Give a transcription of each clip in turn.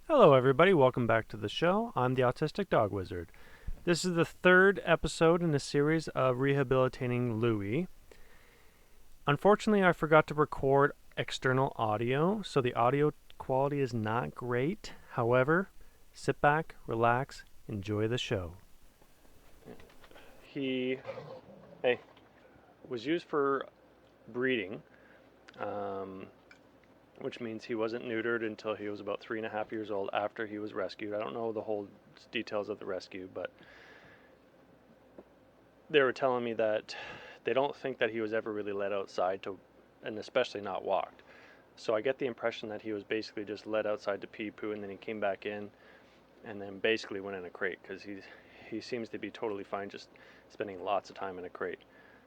Hello, everybody. Welcome back to the show. I'm the Autistic Dog Wizard. This is the third episode in a series of rehabilitating Louie. Unfortunately, I forgot to record external audio, so the audio quality is not great. However, sit back, relax, enjoy the show. He was used for breeding, which means he wasn't neutered until he was about 3.5 years old after he was rescued. I don't know the whole details of the rescue, but they were telling me that they don't think that he was ever really let outside to, and especially not walked. So I get the impression that he was basically just let outside to pee poo, and then he came back in, and then basically went in a crate because he seems to be totally fine just spending lots of time in a crate.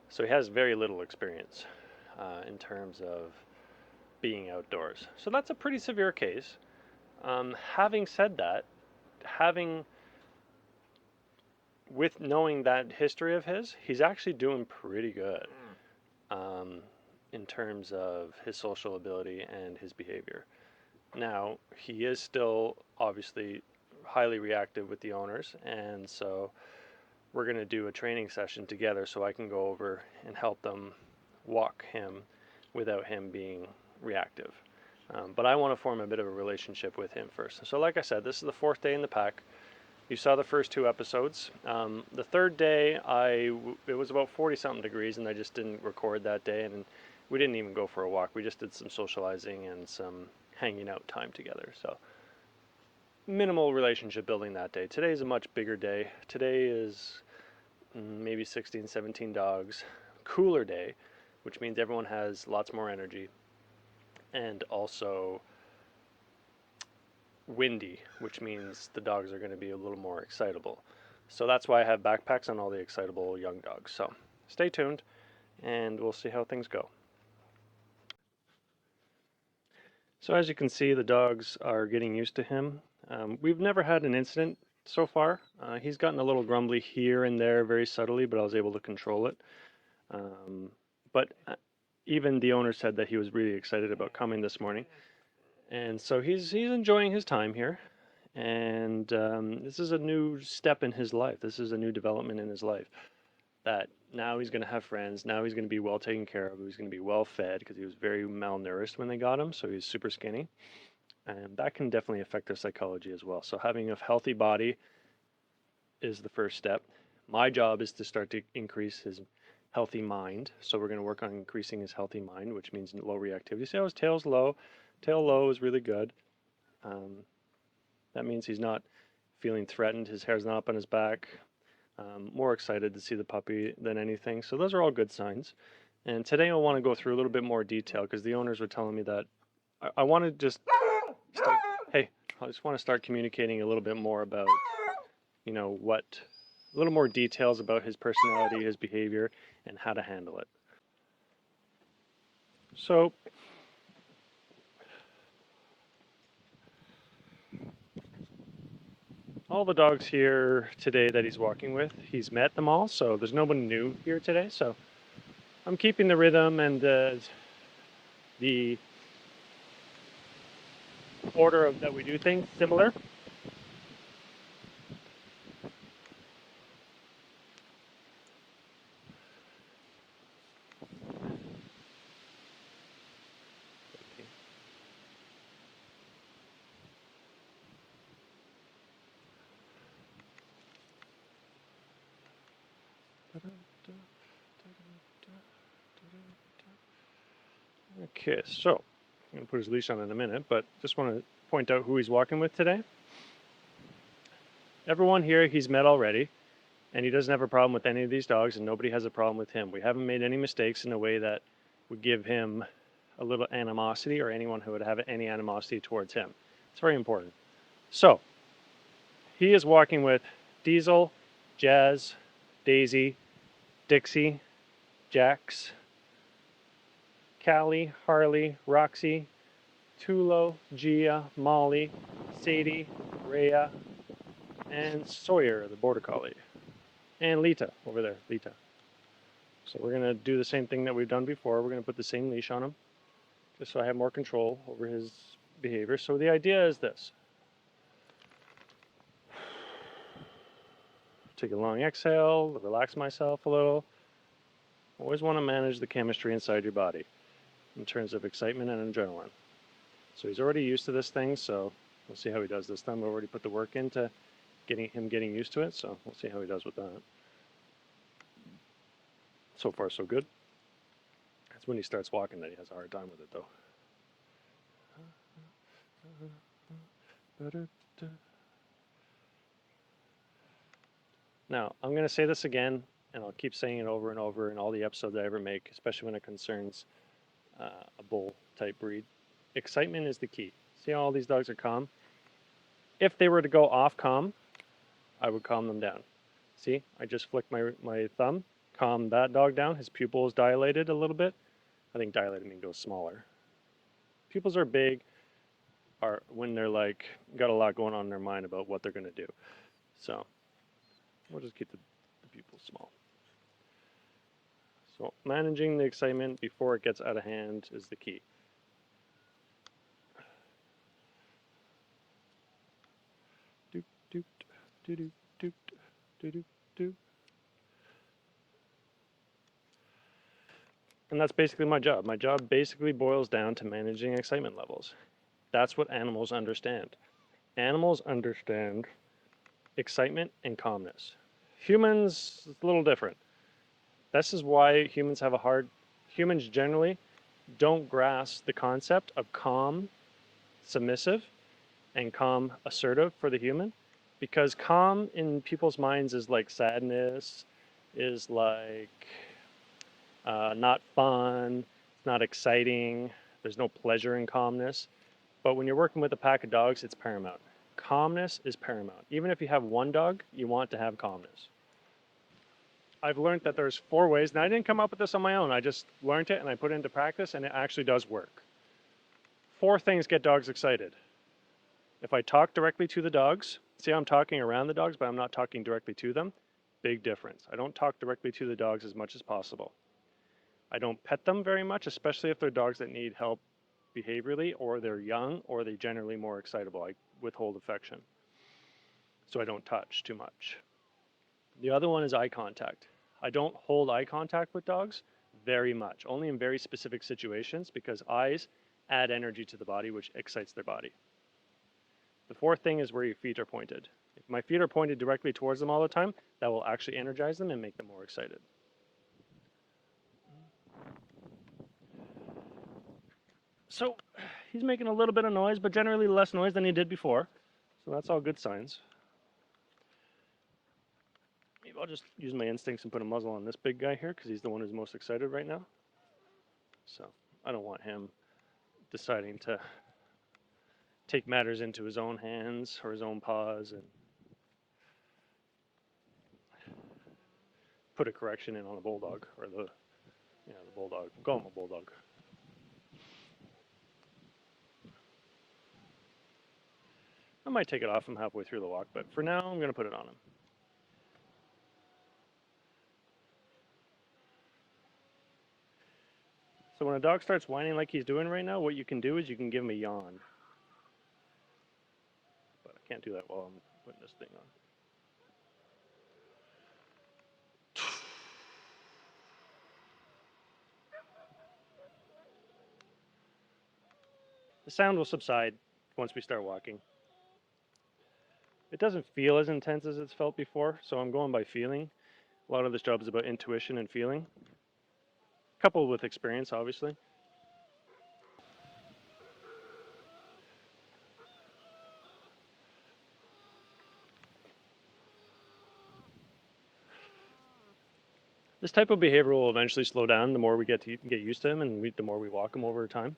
So he has very little experience in terms of being outdoors. So that's a pretty severe case. Having said that, having with knowing that history of his, he's actually doing pretty good in terms of his social ability and his behavior. Now, he is still obviously highly reactive with the owners, and so we're going to do a training session together so I can go over and help them walk him without him being reactive. But I want to form a bit of a relationship with him first. So, like I said, this is the fourth day in the pack. You saw the first two episodes. The third day, it was about 40-something degrees, and I just didn't record that day, and we didn't even go for a walk. We just did some socializing and some hanging out time together. So minimal relationship building that day. Today is a much bigger day. Today is maybe 16, 17 dogs. Cooler day, which means everyone has lots more energy, and also windy, which means the dogs are going to be a little more excitable. So that's why I have backpacks on all the excitable young dogs. So stay tuned and we'll see how things go. So as you can see, the dogs are getting used to him. We've never had an incident so far. He's gotten a little grumbly here and there very subtly, but I was able to control it. But even the owner said that he was really excited about coming this morning. And so he's enjoying his time here. And this is a new step in his life. This is a new development in his life. That now he's going to have friends. Now he's going to be well taken care of. He's going to be well fed because he was very malnourished when they got him. So he's super skinny. And that can definitely affect their psychology as well. So having a healthy body is the first step. My job is to start to increase his healthy mind. So we're going to work on increasing his healthy mind, which means low reactivity. See how his tail's low? Tail low is really good. That means he's not feeling threatened. His hair's not up on his back. More excited to see the puppy than anything. So those are all good signs. And today I want to go through a little bit more detail because the owners were telling me that I want to just start, hey, I just want to start communicating a little bit more about, a little more details about his personality, his behavior, and how to handle it. So all the dogs here today that he's walking with, he's met them all, so there's nobody new here today. So I'm keeping the rhythm and the order of that we do things similar. Okay, so I'm going to put his leash on in a minute, but just want to point out who he's walking with today. Everyone here he's met already, and he doesn't have a problem with any of these dogs, and nobody has a problem with him. We haven't made any mistakes in a way that would give him a little animosity or anyone who would have any animosity towards him. It's very important. So, he is walking with Diesel, Jazz, Daisy, Dixie, Jax, Callie, Harley, Roxy, Tulo, Gia, Molly, Sadie, Rhea, and Sawyer, the border collie, and Lita over there, Lita. So we're going to do the same thing that we've done before. We're going to put the same leash on him, just so I have more control over his behavior. So the idea is this. take a long exhale, relax myself a little. Always want to manage the chemistry inside your body in terms of excitement and adrenaline. So he's already used to this thing, so we'll see how he does this time. We've already put the work into getting used to it, so we'll see how he does with that. So far, so good. It's when he starts walking that he has a hard time with it, though. Now, I'm going to say this again, and I'll keep saying it over and over in all the episodes I ever make, especially when it concerns a bull type breed. Excitement is the key. See how all these dogs are calm? If they were to go off calm, I would calm them down. See, I just flicked my thumb, calm that dog down. His pupil is dilated a little bit. I think dilated means go smaller. Pupils are big are when they're like got a lot going on in their mind about what they're going to do. So we'll just keep the pupils small. So managing the excitement before it gets out of hand is the key. Doop, doop, doop, doop, doop, doop, doop. And that's basically my job. My job basically boils down to managing excitement levels. That's what animals understand. Animals understand excitement and calmness. Humans, it's a little different. This is why humans generally don't grasp the concept of calm, submissive, and calm, assertive for the human. Because calm in people's minds is like sadness, is like not fun, not exciting. There's no pleasure in calmness. But when you're working with a pack of dogs, it's paramount. Calmness is paramount. Even if you have one dog, you want to have calmness. I've learned that there's 4 ways, and I didn't come up with this on my own. I just learned it and I put it into practice, and it actually does work. 4 things get dogs excited. If I talk directly to the dogs, see how I'm talking around the dogs, but I'm not talking directly to them? Big difference. I don't talk directly to the dogs as much as possible. I don't pet them very much, especially if they're dogs that need help behaviorally, or they're young, or they're generally more excitable. I withhold affection. So I don't touch too much. The other one is eye contact. I don't hold eye contact with dogs very much, only in very specific situations, because eyes add energy to the body, which excites their body. The 4th thing is where your feet are pointed. If my feet are pointed directly towards them all the time, that will actually energize them and make them more excited. So he's making a little bit of noise, but generally less noise than he did before. So that's all good signs. Maybe I'll just use my instincts and put a muzzle on this big guy here because he's the one who's most excited right now. So I don't want him deciding to take matters into his own hands or his own paws and put a correction in on the bulldog or the bulldog. Call him a bulldog. I might take it off him halfway through the walk, but for now I'm going to put it on him. So when a dog starts whining like he's doing right now, what you can do is you can give him a yawn. But I can't do that while I'm putting this thing on. The sound will subside once we start walking. It doesn't feel as intense as it's felt before, so I'm going by feeling. A lot of this job is about intuition and feeling, coupled with experience, obviously. This type of behavior will eventually slow down the more we get used to him and the more we walk him over time.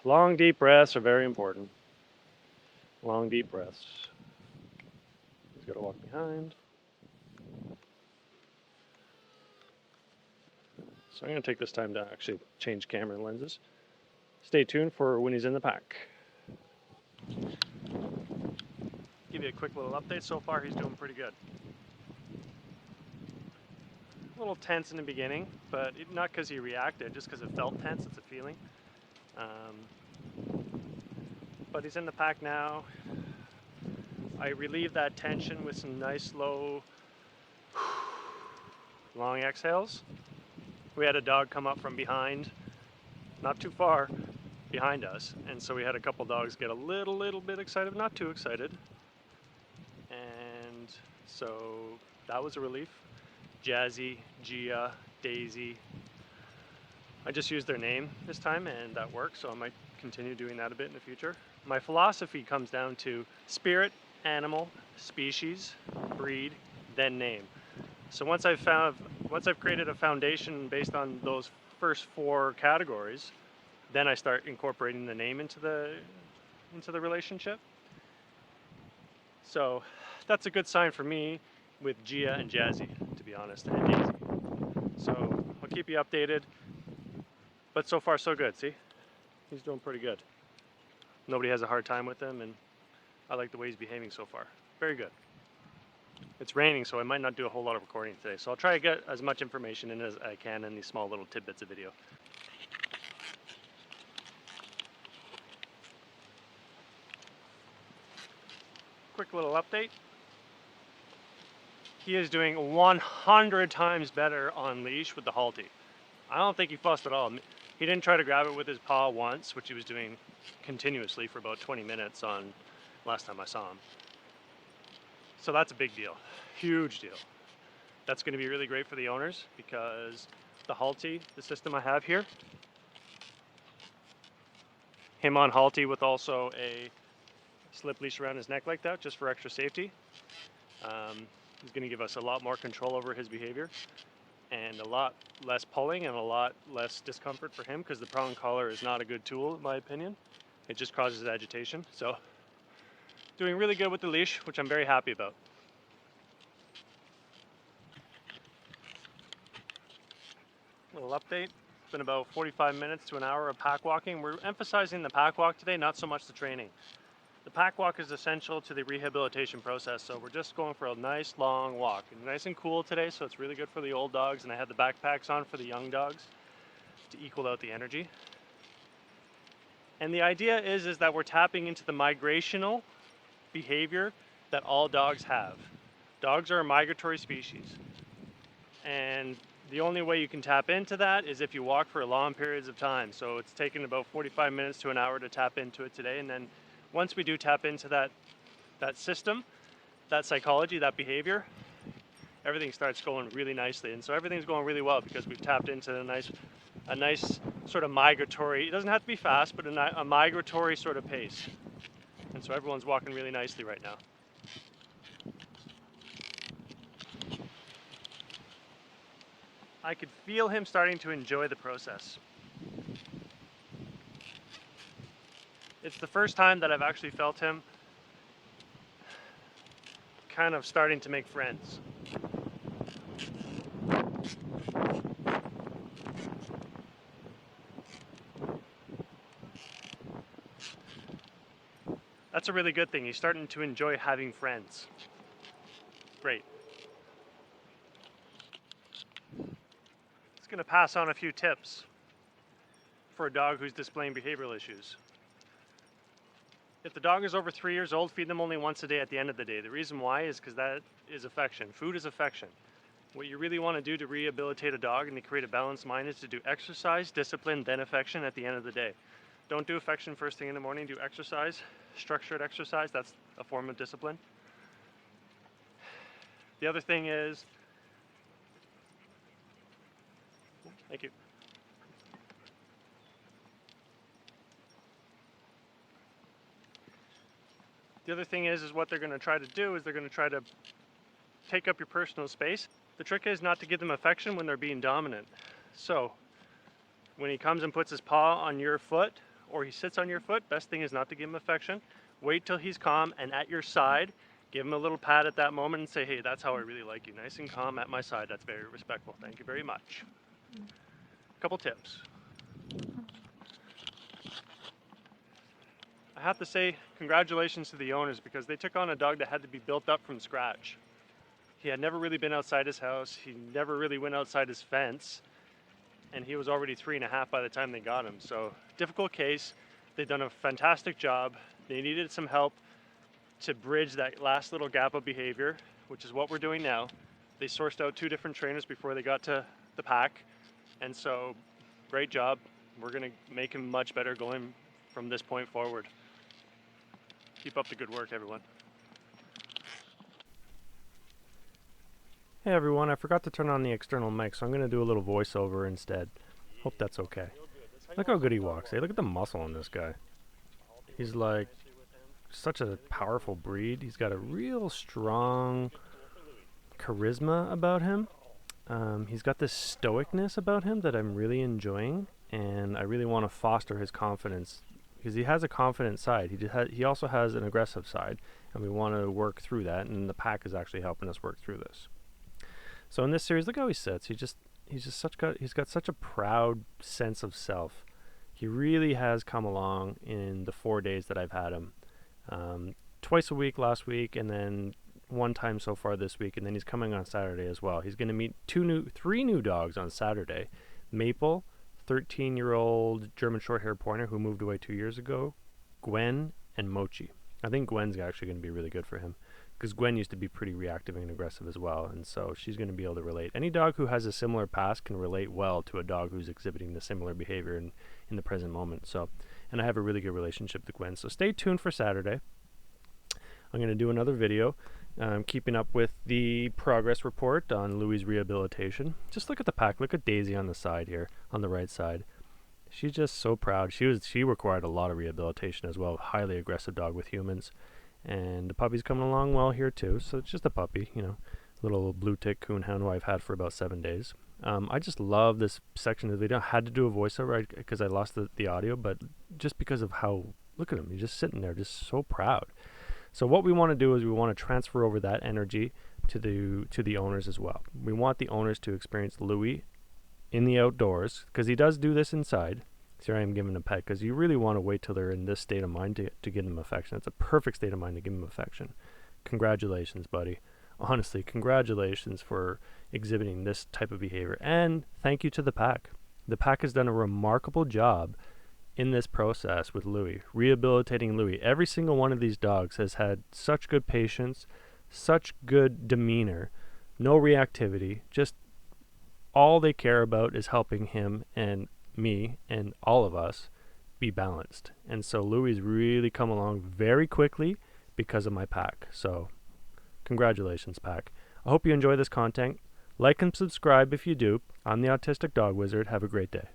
Long, deep breaths are very important. Long, deep breaths. He's got to walk behind. So I'm going to take this time to actually change camera lenses. Stay tuned for when he's in the pack. Give you a quick little update. So far, he's doing pretty good. little tense in the beginning, but not because he reacted, just because it felt tense. It's a feeling. But he's in the pack now. I relieve that tension with some nice slow, long exhales. We had a dog come up from behind, not too far behind us, and so we had a couple dogs get a little bit excited, not too excited. And so that was a relief. Jazzy, Gia, Daisy. I just used their name this time and that worked, so I might continue doing that a bit in the future. My philosophy comes down to spirit, animal, species, breed, then name. So once I've created a foundation based on those first 4 categories, then I start incorporating the name into the relationship. So that's a good sign for me with Gia and Jazzy, to be honest, and Daisy. So I'll keep you updated. But so far so good, see? He's doing pretty good. Nobody has a hard time with him, and I like the way he's behaving so far. Very good. It's raining, so I might not do a whole lot of recording today. So I'll try to get as much information in as I can in these small little tidbits of video. Quick little update. He is doing 100 times better on leash with the halty. I don't think he fussed at all. He didn't try to grab it with his paw once, which he was doing continuously for about 20 minutes on last time I saw him. So that's a big deal, huge deal. That's going to be really great for the owners because the halty, the system I have here, him on halty with also a slip leash around his neck like that, just for extra safety. He's going to give us a lot more control over his behavior and a lot less pulling and a lot less discomfort for him because the prong collar is not a good tool in my opinion. It just causes agitation. So doing really good with the leash, which I'm very happy about. Little update. It's been about 45 minutes to an hour of pack walking. We're emphasizing the pack walk today, not so much the training. The pack walk is essential to the rehabilitation process, so we're just going for a nice long walk. And nice and cool today, so it's really good for the old dogs, and I had the backpacks on for the young dogs to equal out the energy. And the idea is that we're tapping into the migrational behavior that all dogs have. Dogs are a migratory species, and the only way you can tap into that is if you walk for long periods of time. So it's taken about 45 minutes to an hour to tap into it today, and then once we do tap into that system, that psychology, that behavior, everything starts going really nicely. And so everything's going really well because we've tapped into a nice sort of migratory, it doesn't have to be fast, but a migratory sort of pace. And so everyone's walking really nicely right now. I could feel him starting to enjoy the process. It's the first time that I've actually felt him kind of starting to make friends. That's a really good thing. He's starting to enjoy having friends. Great. Just going to pass on a few tips for a dog who's displaying behavioral issues. If the dog is over 3 years old, feed them only once a day at the end of the day. The reason why is because that is affection. Food is affection. What you really want to do to rehabilitate a dog and to create a balanced mind is to do exercise, discipline, then affection at the end of the day. Don't do affection first thing in the morning. Do exercise, structured exercise. That's a form of discipline. The other thing is, thank you. The other thing is what they're going to try to do is they're going to try to take up your personal space. The trick is not to give them affection when they're being dominant. So when he comes and puts his paw on your foot or he sits on your foot, best thing is not to give him affection. Wait till he's calm and at your side. Give him a little pat at that moment and say, hey, that's how I really like you. Nice and calm at my side. That's very respectful. Thank you very much. A couple tips. I have to say congratulations to the owners because they took on a dog that had to be built up from scratch. He had never really been outside his house. He never really went outside his fence. And he was already 3.5 by the time they got him. So difficult case. They've done a fantastic job. They needed some help to bridge that last little gap of behavior, which is what we're doing now. They sourced out 2 different trainers before they got to the pack. And so great job. We're going to make him much better going from this point forward. Keep up the good work, everyone. Hey everyone, I forgot to turn on the external mic, so I'm going to do a little voiceover instead. Hope that's okay. Look how good he walks. Hey, look at the muscle on this guy. He's like such a powerful breed. He's got a real strong charisma about him. He's got this stoicness about him that I'm really enjoying, and I really want to foster his confidence because he has a confident side. He also has an aggressive side, and we want to work through that, and the pack is actually helping us work through this. So in this series, look how he sits. He's got such a proud sense of self. He really has come along in the 4 days that I've had him. Twice a week last week, and then 1 time so far this week, and then he's coming on Saturday as well. He's going to meet 3 new dogs on Saturday. Maple, 13-year-old German Shorthair Pointer who moved away 2 years ago, Gwen, and Mochi. I think Gwen's actually going to be really good for him, because Gwen used to be pretty reactive and aggressive as well, and so she's going to be able to relate. Any dog who has a similar past can relate well to a dog who's exhibiting the similar behavior in the present moment. So, and I have a really good relationship with Gwen. So stay tuned for Saturday. I'm going to do another video keeping up with the progress report on Louie's rehabilitation. Just look at the pack. Look at Daisy on the side here, on the right side. She's just so proud. She required a lot of rehabilitation as well. Highly aggressive dog with humans. And the puppy's coming along well here too. So it's just a puppy, little blue tick coonhound who I've had for about 7 days. I just love this section of the video. I had to do a voiceover because I lost the audio, but just because of how, look at him, he's just sitting there, just so proud. So what we want to do is we want to transfer over that energy to the owners as well. We want the owners to experience Louie in the outdoors, because he does do this inside. So here I am giving him a pet, because you really want to wait till they're in this state of mind to give them affection. It's a perfect state of mind to give them affection. Congratulations, buddy. Honestly, congratulations for exhibiting this type of behavior. And thank you to the pack. The pack has done a remarkable job in this process with Louie, rehabilitating Louie. Every single one of these dogs has had such good patience, such good demeanor, no reactivity, just all they care about is helping him and me and all of us be balanced. And so Louie's really come along very quickly because of my pack. So congratulations, pack. I hope you enjoy this content. Like and subscribe if you do. I'm the Autistic Dog Wizard. Have a great day.